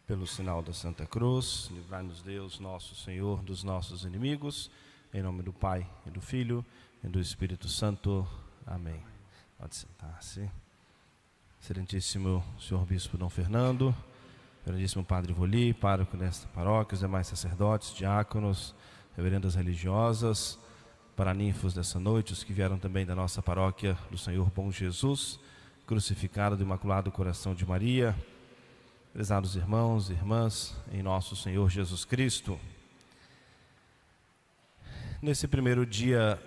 Pelo sinal da Santa Cruz, livrai-nos Deus, nosso Senhor, dos nossos inimigos, em nome do Pai, e do Filho, e do Espírito Santo. Amém. Pode sentar-se. Excelentíssimo Senhor Bispo Dom Fernando, Excelentíssimo Padre Voli, pároco desta paróquia, os demais sacerdotes, diáconos, reverendas religiosas, paraninfos dessa noite, os que vieram também da nossa paróquia do Senhor Bom Jesus, crucificado do Imaculado Coração de Maria, prezados irmãos e irmãs, em nosso Senhor Jesus Cristo. Nesse primeiro dia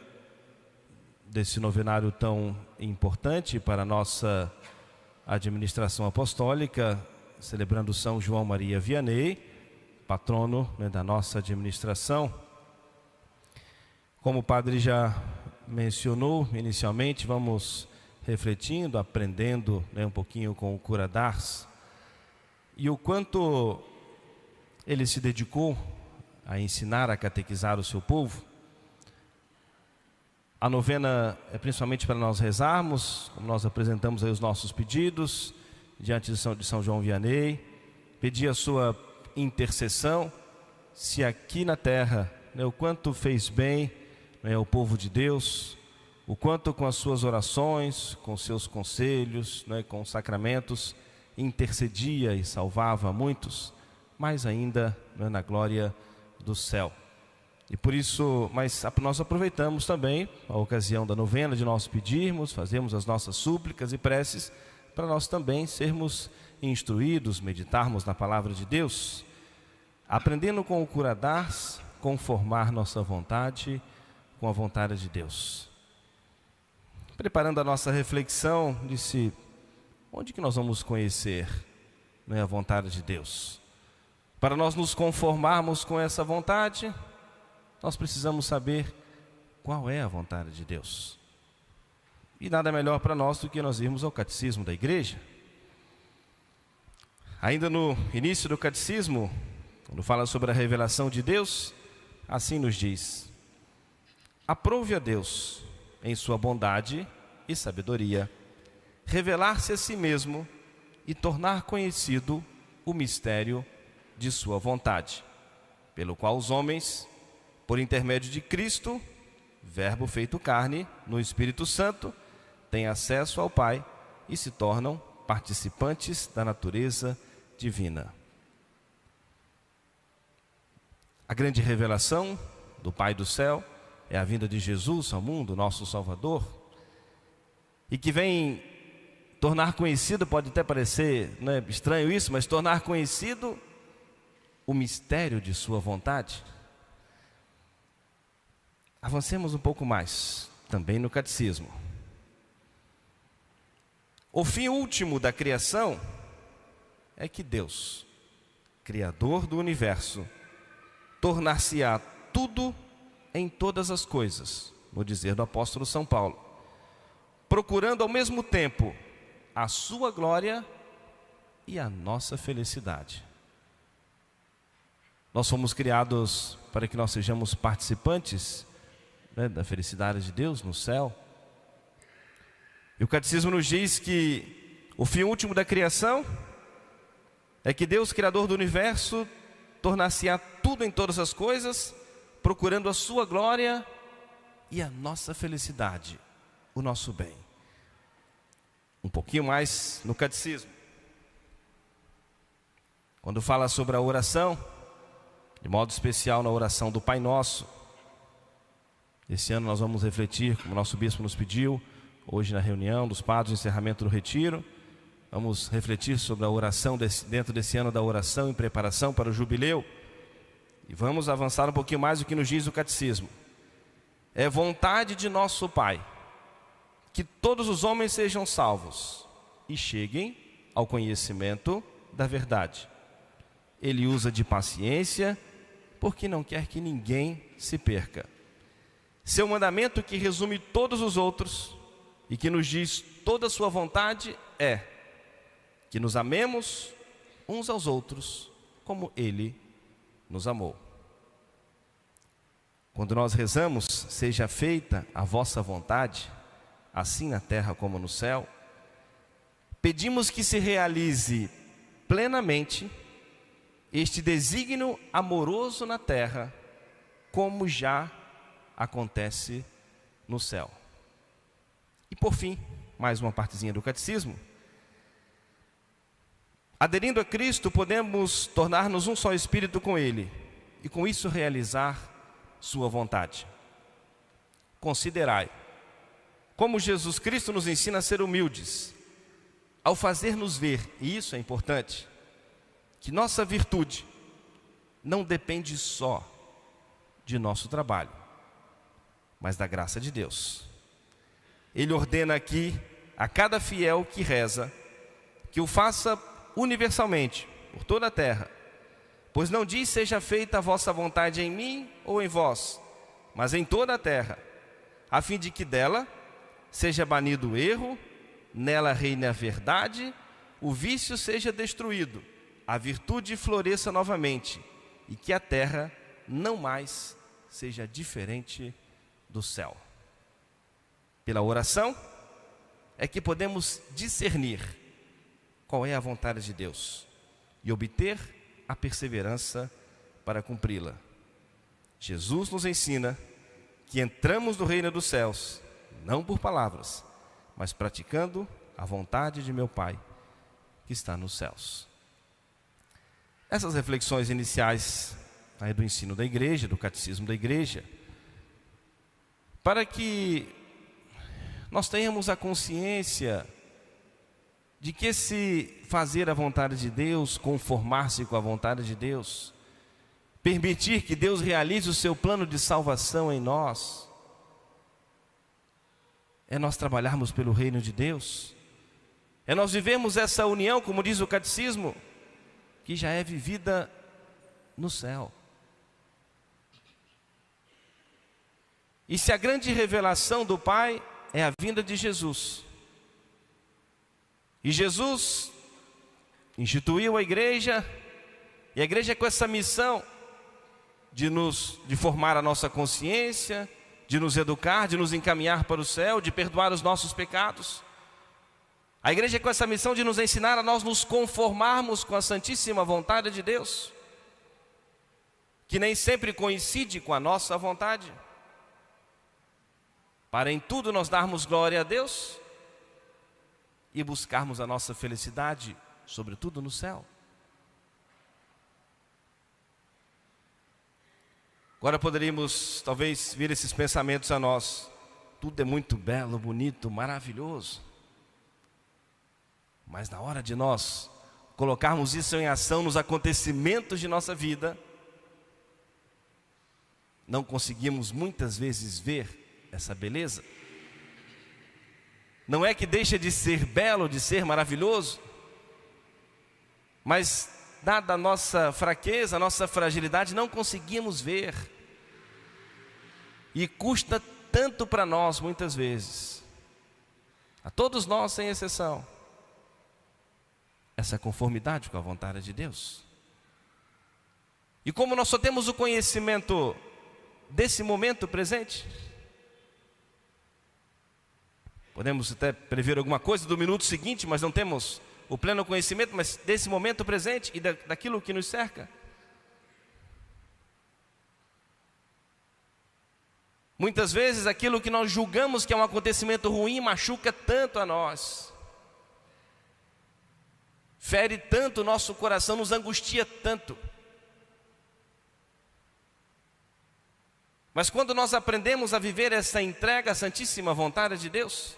desse novenário tão importante para a nossa administração apostólica, celebrando São João Maria Vianney, patrono da nossa administração. Como o padre já mencionou inicialmente, vamos refletindo, aprendendo um pouquinho com o cura d'Ars, e o quanto ele se dedicou a ensinar, a catequizar o seu povo. A novena é principalmente para nós rezarmos, como nós apresentamos aí os nossos pedidos, diante de São João Vianney, pedir a sua intercessão, se aqui na terra, o quanto fez bem ao povo de Deus, o quanto com as suas orações, com seus conselhos, com os sacramentos, intercedia e salvava muitos, mais ainda na glória do céu. E por isso, nós aproveitamos também a ocasião da novena de nós pedirmos, fazemos as nossas súplicas e preces, para nós também sermos instruídos, meditarmos na palavra de Deus, aprendendo com o cura d'Ars, conformar nossa vontade com a vontade de Deus. Preparando a nossa reflexão, disse: onde que nós vamos conhecer a vontade de Deus? Para nós nos conformarmos com essa vontade, nós precisamos saber qual é a vontade de Deus. E nada melhor para nós do que nós irmos ao catecismo da igreja. Ainda no início do catecismo, quando fala sobre a revelação de Deus, assim nos diz: aprove a Deus, em sua bondade e sabedoria, revelar-se a si mesmo e tornar conhecido o mistério de sua vontade, pelo qual os homens, por intermédio de Cristo, Verbo feito carne, no Espírito Santo, têm acesso ao Pai e se tornam participantes da natureza divina. A grande revelação do Pai do céu é a vinda de Jesus ao mundo, nosso Salvador, e que vem tornar conhecido, pode até parecer estranho isso, mas tornar conhecido o mistério de sua vontade. Avancemos um pouco mais, também no catecismo. O fim último da criação é que Deus, Criador do universo, tornar-se-á tudo em todas as coisas, no dizer do apóstolo São Paulo, procurando ao mesmo tempo a sua glória e a nossa felicidade. Nós fomos criados para que nós sejamos participantes da felicidade de Deus no céu. E o catecismo nos diz que o fim último da criação é que Deus, Criador do universo, tornar-se-á tudo em todas as coisas, procurando a sua glória e a nossa felicidade, o nosso bem. Um pouquinho mais no catecismo, quando fala sobre a oração, de modo especial na oração do Pai Nosso. Esse ano nós vamos refletir, como o nosso bispo nos pediu, hoje na reunião dos padres, encerramento do retiro, vamos refletir sobre a oração dentro desse ano da oração em preparação para o jubileu. E vamos avançar um pouquinho mais do que nos diz o catecismo. É vontade de nosso Pai que todos os homens sejam salvos e cheguem ao conhecimento da verdade. Ele usa de paciência, porque não quer que ninguém se perca. Seu mandamento, que resume todos os outros e que nos diz toda a sua vontade, é que nos amemos uns aos outros como Ele nos amou. Quando nós rezamos, seja feita a vossa vontade, assim na terra como no céu, pedimos que se realize plenamente este desígnio amoroso na terra, como já acontece no céu. E por fim, mais uma partezinha do catecismo. Aderindo a Cristo, podemos tornar-nos um só espírito com Ele e com isso realizar sua vontade. Considerai como Jesus Cristo nos ensina a ser humildes, ao fazer-nos ver, e isso é importante, que nossa virtude não depende só de nosso trabalho, mas da graça de Deus. Ele ordena aqui a cada fiel que reza, que o faça universalmente, por toda a terra, pois não diz seja feita a vossa vontade em mim ou em vós, mas em toda a terra, a fim de que dela seja banido o erro, nela reine a verdade, o vício seja destruído, a virtude floresça novamente, e que a terra não mais seja diferente do céu. Pela oração é que podemos discernir qual é a vontade de Deus e obter a perseverança para cumpri-la. Jesus nos ensina que entramos no reino dos céus, não por palavras, mas praticando a vontade de meu Pai que está nos céus. Essas reflexões iniciais do ensino da igreja, do catecismo da igreja, para que nós tenhamos a consciência de que esse fazer a vontade de Deus, conformar-se com a vontade de Deus, permitir que Deus realize o seu plano de salvação em nós, é nós trabalharmos pelo reino de Deus, é nós vivermos essa união, como diz o catecismo, que já é vivida no céu. E se a grande revelação do Pai é a vinda de Jesus, e Jesus instituiu a igreja, e a igreja com essa missão de formar a nossa consciência, de nos educar, de nos encaminhar para o céu, de perdoar os nossos pecados. A igreja com essa missão de nos ensinar a nós nos conformarmos com a santíssima vontade de Deus, que nem sempre coincide com a nossa vontade, para em tudo nós darmos glória a Deus e buscarmos a nossa felicidade, sobretudo no céu. Agora poderíamos talvez vir esses pensamentos a nós: tudo é muito belo, bonito, maravilhoso, mas na hora de nós colocarmos isso em ação nos acontecimentos de nossa vida, não conseguimos muitas vezes ver essa beleza. Não é que deixa de ser belo, de ser maravilhoso, mas dada a nossa fraqueza, a nossa fragilidade, não conseguimos ver. E custa tanto para nós muitas vezes, a todos nós sem exceção, essa conformidade com a vontade de Deus. E como nós só temos o conhecimento desse momento presente, podemos até prever alguma coisa do minuto seguinte, mas não temos o pleno conhecimento, mas desse momento presente e daquilo que nos cerca. Muitas vezes aquilo que nós julgamos que é um acontecimento ruim machuca tanto a nós, fere tanto o nosso coração, nos angustia tanto. Mas quando nós aprendemos a viver essa entrega à santíssima vontade de Deus,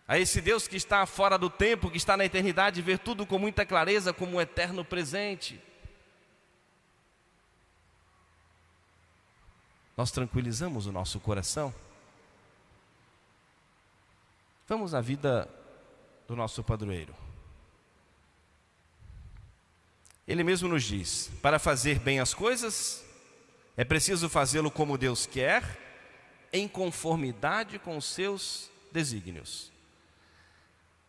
a esse Deus que está fora do tempo, que está na eternidade, ver tudo com muita clareza como um eterno presente, nós tranquilizamos o nosso coração. Vamos à vida do nosso padroeiro. Ele mesmo nos diz: para fazer bem as coisas, é preciso fazê-lo como Deus quer, em conformidade com os seus desígnios.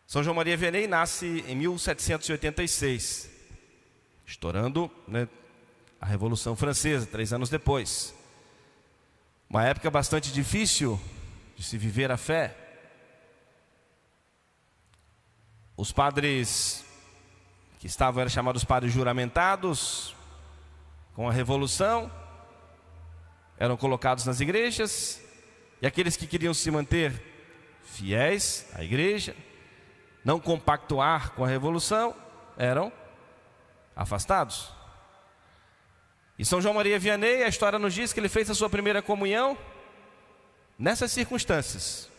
São João Maria Vianney nasce em 1786, estourando a Revolução Francesa, 3 anos depois. Uma época bastante difícil de se viver a fé. Os padres que eram chamados padres juramentados, com a Revolução, eram colocados nas igrejas, e aqueles que queriam se manter fiéis à igreja, não compactuar com a Revolução, eram afastados. E São João Maria Vianney, a história nos diz que ele fez a sua primeira comunhão nessas circunstâncias,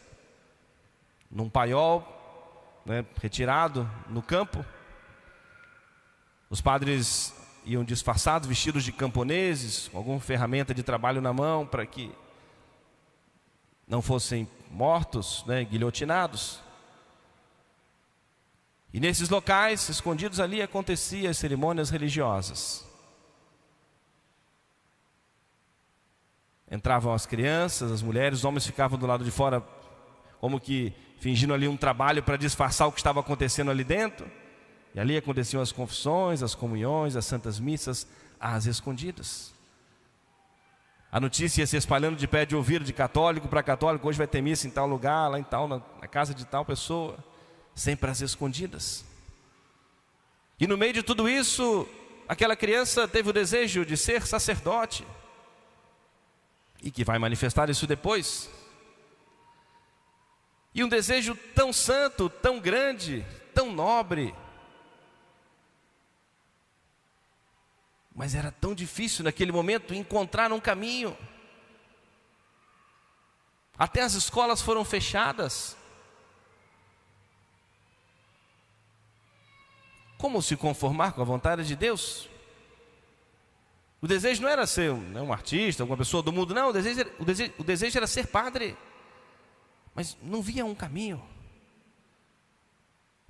num paiol, retirado no campo. Os padres iam disfarçados, vestidos de camponeses, com alguma ferramenta de trabalho na mão, para que não fossem mortos, guilhotinados. E nesses locais, escondidos ali, aconteciam as cerimônias religiosas. Entravam as crianças, as mulheres, os homens ficavam do lado de fora, como que fingindo ali um trabalho para disfarçar o que estava acontecendo ali dentro. E ali aconteciam as confissões, as comunhões, as santas missas, às escondidas. A notícia ia se espalhando de pé de ouvido, de católico para católico: hoje vai ter missa em tal lugar, lá em tal, na casa de tal pessoa, sempre às escondidas. E no meio de tudo isso, aquela criança teve o desejo de ser sacerdote, e que vai manifestar isso depois. E um desejo tão santo, tão grande, tão nobre, mas era tão difícil naquele momento encontrar um caminho. Até as escolas foram fechadas. Como se conformar com a vontade de Deus? O desejo não era ser um artista, alguma pessoa do mundo, não. O desejo era ser padre, mas não via um caminho.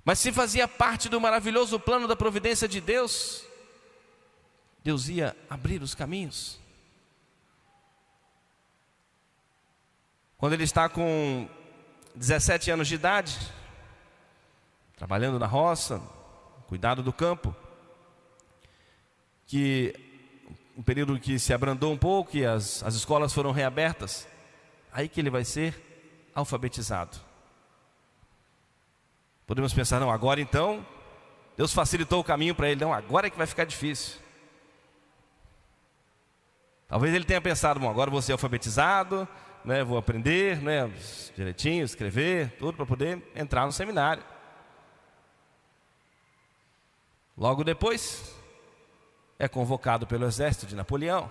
Mas se fazia parte do maravilhoso plano da providência de Deus, Deus ia abrir os caminhos. Quando ele está com 17 anos de idade, trabalhando na roça, cuidado do campo, que um período que se abrandou um pouco e as escolas foram reabertas, aí que ele vai ser alfabetizado. Podemos pensar: não, agora então Deus facilitou o caminho para ele. Não, agora é que vai ficar difícil. Talvez ele tenha pensado: bom, agora vou ser alfabetizado, vou aprender direitinho, escrever, tudo para poder entrar no seminário. Logo depois, é convocado pelo exército de Napoleão.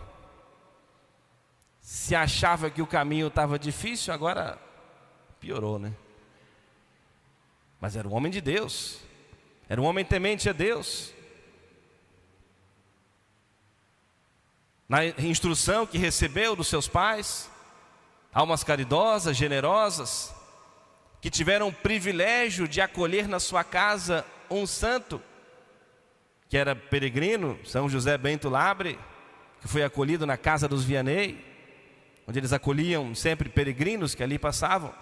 Se achava que o caminho estava difícil, agora piorou, Mas era um homem de Deus, era um homem temente a Deus. Na instrução que recebeu dos seus pais, almas caridosas, generosas, que tiveram o privilégio de acolher na sua casa um santo, que era peregrino, São José Bento Labre, que foi acolhido na casa dos Vianney, onde eles acolhiam sempre peregrinos que ali passavam.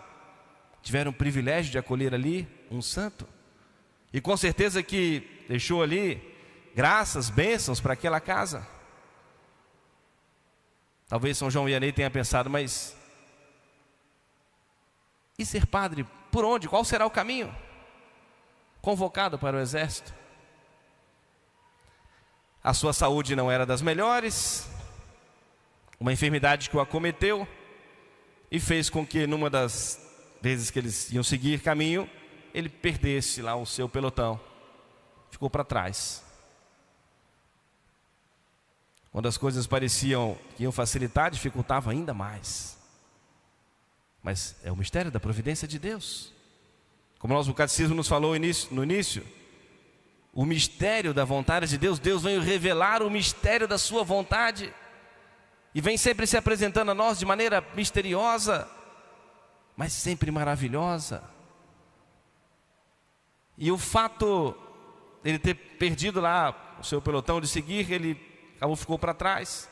Tiveram o privilégio de acolher ali um santo, e com certeza que deixou ali graças, bênçãos para aquela casa. Talvez São João Vianney tenha pensado: mas e ser padre? Por onde? Qual será o caminho? Convocado para o exército. A sua saúde não era das melhores, uma enfermidade que o acometeu e fez com que, numa das vezes que eles iam seguir caminho, ele perdesse lá o seu pelotão, ficou para trás. Quando as coisas pareciam que iam facilitar, dificultavam ainda mais. Mas é o mistério da providência de Deus. Como o catecismo nos falou no início, o mistério da vontade de Deus, Deus vem revelar o mistério da sua vontade, e vem sempre se apresentando a nós de maneira misteriosa, mas sempre maravilhosa. E o fato de ele ter perdido lá o seu pelotão de seguir, ele ficou para trás,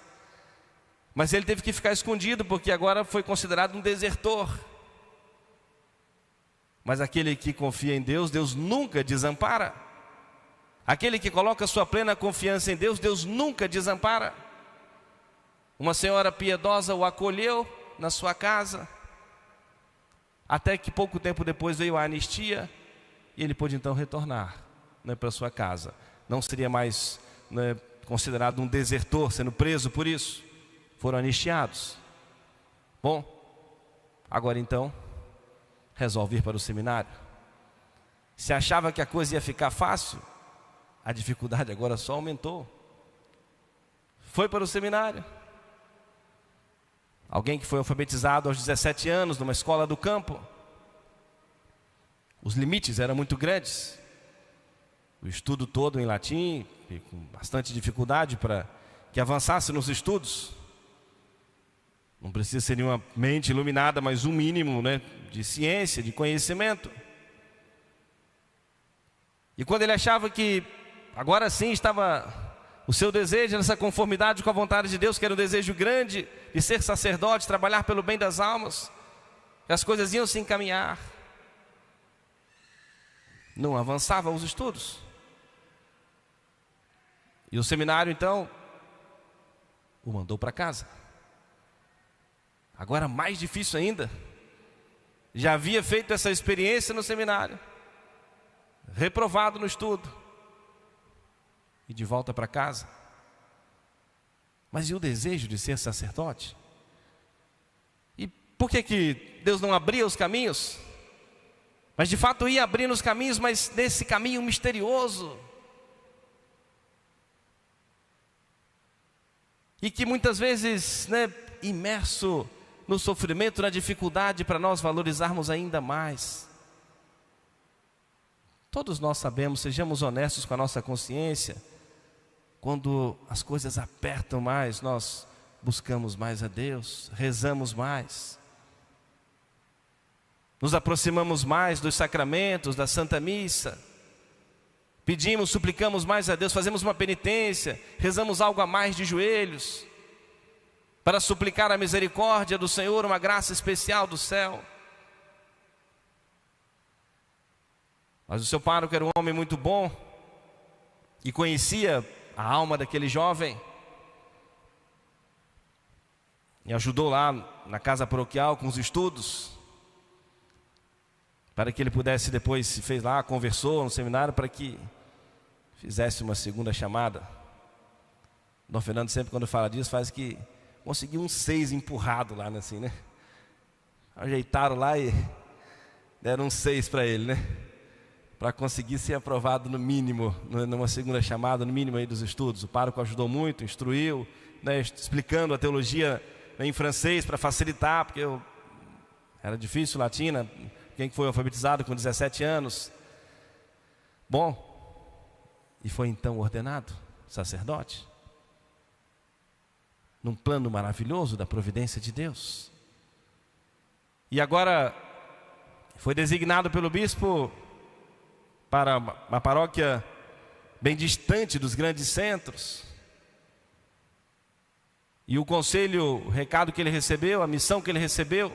mas ele teve que ficar escondido, porque agora foi considerado um desertor. Mas aquele que confia em Deus, Deus nunca desampara. Aquele que coloca sua plena confiança em Deus, Deus nunca desampara. Uma senhora piedosa o acolheu na sua casa, até que pouco tempo depois veio a anistia, e ele pôde então retornar para sua casa. não seria mais, né, considerado um desertor, sendo preso por isso. Foram anistiados. Bom, agora então, resolve ir para o seminário. Se achava que a coisa ia ficar fácil, a dificuldade agora só aumentou. Foi para o seminário. Alguém que foi alfabetizado aos 17 anos numa escola do campo. Os limites eram muito grandes. O estudo todo em latim, e com bastante dificuldade para que avançasse nos estudos. Não precisa ser nenhuma mente iluminada, mas um mínimo, né, de ciência, de conhecimento. E quando ele achava que agora sim estava o seu desejo, nessa conformidade com a vontade de Deus, que era um desejo grande de ser sacerdote, trabalhar pelo bem das almas, que as coisas iam se encaminhar, não avançava os estudos. E o seminário então o mandou para casa. Agora mais difícil ainda. Já havia feito essa experiência no seminário, reprovado no estudo, e de volta para casa. Mas e o desejo de ser sacerdote? E por que Deus não abria os caminhos? Mas de fato ia abrindo os caminhos, mas nesse caminho misterioso, e que muitas vezes, né, imerso no sofrimento, na dificuldade, para nós valorizarmos ainda mais. Todos nós sabemos, sejamos honestos com a nossa consciência, quando as coisas apertam mais, nós buscamos mais a Deus, rezamos mais, nos aproximamos mais dos sacramentos, da Santa Missa, pedimos, suplicamos mais a Deus, fazemos uma penitência, rezamos algo a mais de joelhos, para suplicar a misericórdia do Senhor, uma graça especial do céu. Mas o seu pároco era um homem muito bom, e conhecia a alma daquele jovem, e ajudou lá na casa paroquial com os estudos, para que ele pudesse depois, se fez lá, conversou no seminário, para que fizesse uma segunda chamada. Dom Fernando sempre quando fala disso, faz que conseguiu um 6 empurrado lá, assim, né? Ajeitaram lá e deram um 6 para ele, né? Para conseguir ser aprovado no mínimo, numa segunda chamada, no mínimo aí dos estudos. O pároco ajudou muito, instruiu, né, explicando a teologia em francês para facilitar, porque era difícil latim, né? Quem foi alfabetizado com 17 anos. Bom, e foi então ordenado sacerdote, num plano maravilhoso da providência de Deus. E agora foi designado pelo bispo para uma paróquia bem distante dos grandes centros. E o conselho, o recado que ele recebeu, a missão que ele recebeu,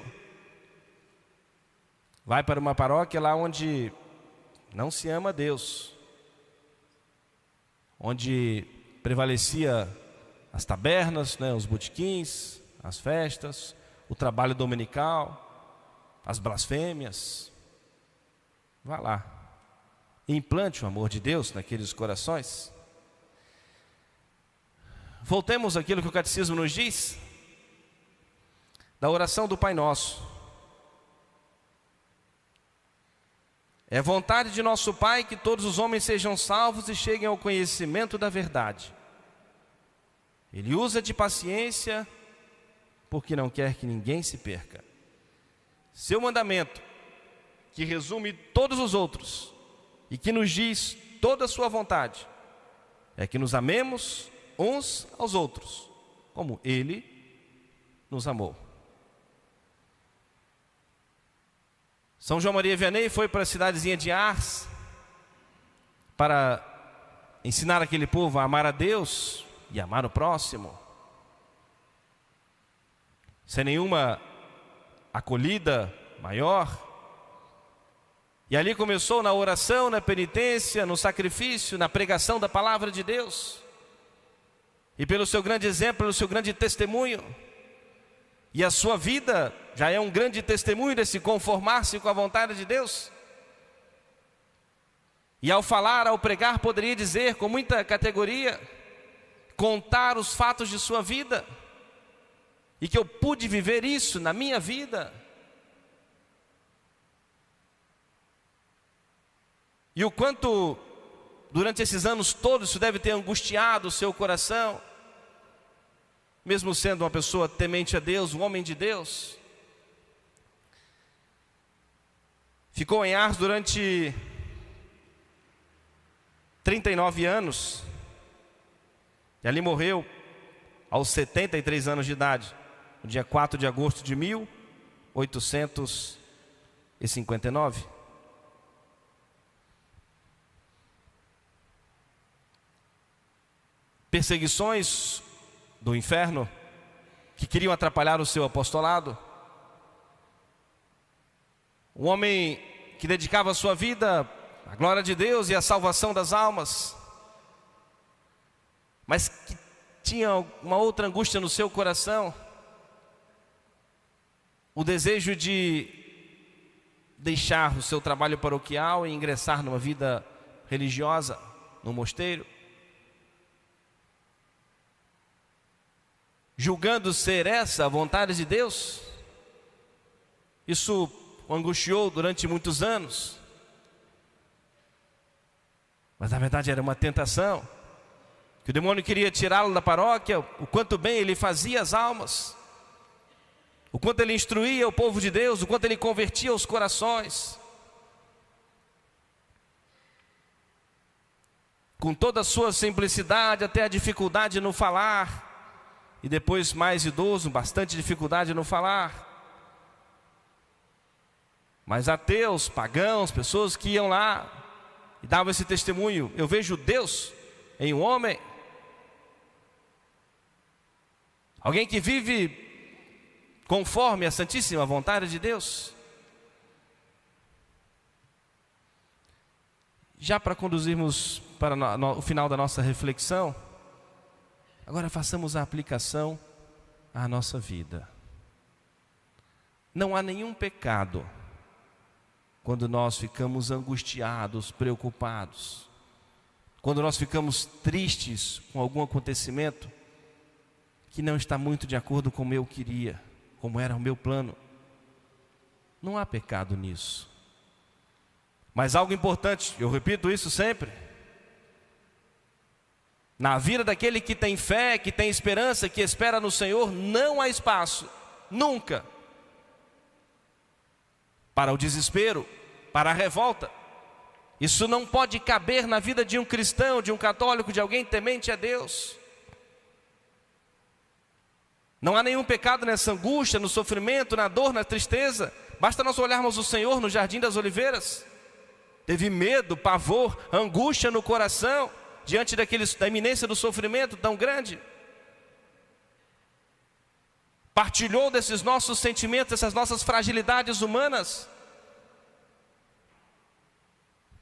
vai para uma paróquia lá onde não se ama a Deus, onde prevalecia as tabernas, né, os botequins, as festas, o trabalho dominical, as blasfêmias. Vá lá, implante o amor de Deus naqueles corações. Voltemos àquilo que o catecismo nos diz, da oração do Pai Nosso. É vontade de nosso Pai que todos os homens sejam salvos e cheguem ao conhecimento da verdade. Ele usa de paciência, porque não quer que ninguém se perca. Seu mandamento, que resume todos os outros e que nos diz toda a sua vontade, é que nos amemos uns aos outros, como Ele nos amou. São João Maria Vianney foi para a cidadezinha de Ars para ensinar aquele povo a amar a Deus e amar o próximo, sem nenhuma acolhida maior. E ali começou na oração, na penitência, no sacrifício, na pregação da palavra de Deus. E pelo seu grande exemplo, pelo seu grande testemunho, e a sua vida já é um grande testemunho desse conformar-se com a vontade de Deus. E ao falar, ao pregar, poderia dizer com muita categoria, contar os fatos de sua vida, e que eu pude viver isso na minha vida. E o quanto, durante esses anos todos, isso deve ter angustiado o seu coração, mesmo sendo uma pessoa temente a Deus, um homem de Deus. Ficou em Ars durante 39 anos, e ali morreu aos 73 anos de idade, no dia 4 de agosto de 1859. Perseguições do inferno que queriam atrapalhar o seu apostolado. Um homem que dedicava a sua vida à glória de Deus e à salvação das almas, mas que tinha uma outra angústia no seu coração, o desejo de deixar o seu trabalho paroquial e ingressar numa vida religiosa, no mosteiro, julgando ser essa a vontade de Deus. Isso o angustiou durante muitos anos, mas na verdade era uma tentação, que o demônio queria tirá-lo da paróquia. O quanto bem ele fazia as almas, o quanto ele instruía o povo de Deus, o quanto ele convertia os corações, com toda a sua simplicidade, até a dificuldade no falar, e depois mais idoso, bastante dificuldade no falar. Mas ateus, pagãos, pessoas que iam lá e davam esse testemunho: eu vejo Deus em um homem, alguém que vive conforme a santíssima vontade de Deus. Já para conduzirmos para o final da nossa reflexão, agora façamos a aplicação à nossa vida. Não há nenhum pecado quando nós ficamos angustiados, preocupados, quando nós ficamos tristes com algum acontecimento que não está muito de acordo com o eu queria, como era o meu plano. Não há pecado nisso. Mas algo importante, eu repito isso sempre: na vida daquele que tem fé, que tem esperança, que espera no Senhor, não há espaço, nunca, para o desespero, para a revolta. Isso não pode caber na vida de um cristão, de um católico, de alguém temente a Deus. Não há nenhum pecado nessa angústia, no sofrimento, na dor, na tristeza. Basta nós olharmos o Senhor no Jardim das Oliveiras. Teve medo, pavor, angústia no coração, diante da iminência do sofrimento tão grande. Partilhou desses nossos sentimentos, dessas nossas fragilidades humanas.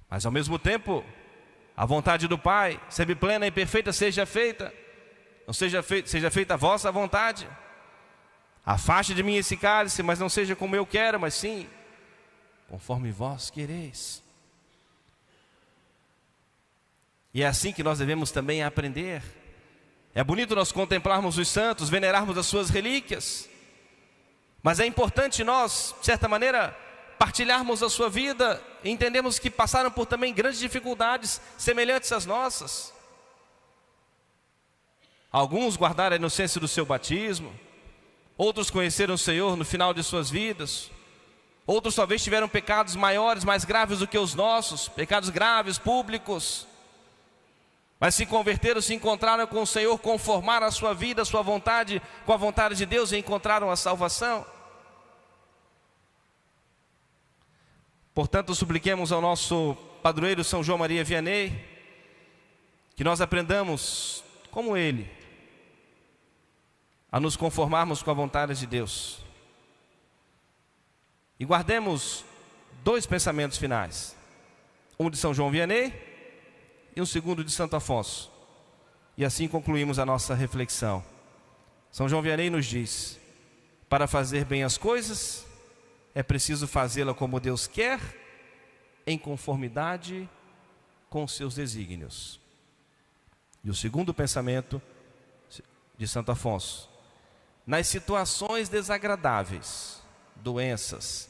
Mas ao mesmo tempo, a vontade do Pai, sempre plena e perfeita, seja feita. Não seja feita a vossa vontade. Afaste de mim esse cálice, mas não seja como eu quero, mas sim conforme vós quereis. E é assim que nós devemos também aprender. É bonito nós contemplarmos os santos, venerarmos as suas relíquias, mas é importante nós, de certa maneira, partilharmos a sua vida e entendermos que passaram por também grandes dificuldades semelhantes às nossas. Alguns guardaram a inocência do seu batismo, outros conheceram o Senhor no final de suas vidas, outros talvez tiveram pecados maiores, mais graves do que os nossos, pecados graves, públicos, mas se converteram, se encontraram com o Senhor, conformaram a sua vida, a sua vontade com a vontade de Deus e encontraram a salvação. Portanto, supliquemos ao nosso padroeiro São João Maria Vianney, que nós aprendamos, como ele, a nos conformarmos com a vontade de Deus. E guardemos dois pensamentos finais: um de São João Vianney e um segundo de Santo Afonso. E assim concluímos a nossa reflexão. São João Vianney nos diz: para fazer bem as coisas, é preciso fazê-la como Deus quer, em conformidade com seus desígnios. E o segundo pensamento de Santo Afonso: nas situações desagradáveis, doenças,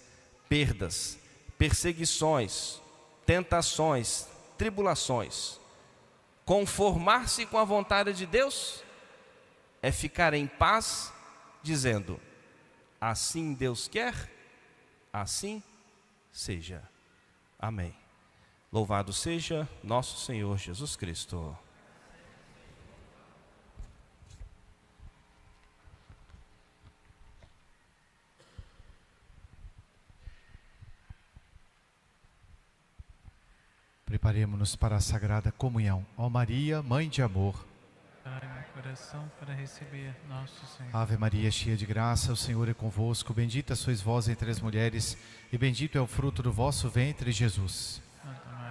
perdas, perseguições, tentações, tribulações, conformar-se com a vontade de Deus é ficar em paz, dizendo: assim Deus quer, assim seja. Amém. Louvado seja nosso Senhor Jesus Cristo. Preparemo-nos para a Sagrada Comunhão. Ó Maria, Mãe de Amor, Preparai meu coração para receber nosso Senhor. Ave Maria, cheia de graça, o Senhor é convosco. Bendita sois vós entre as mulheres, e bendito é o fruto do vosso ventre, Jesus. Santa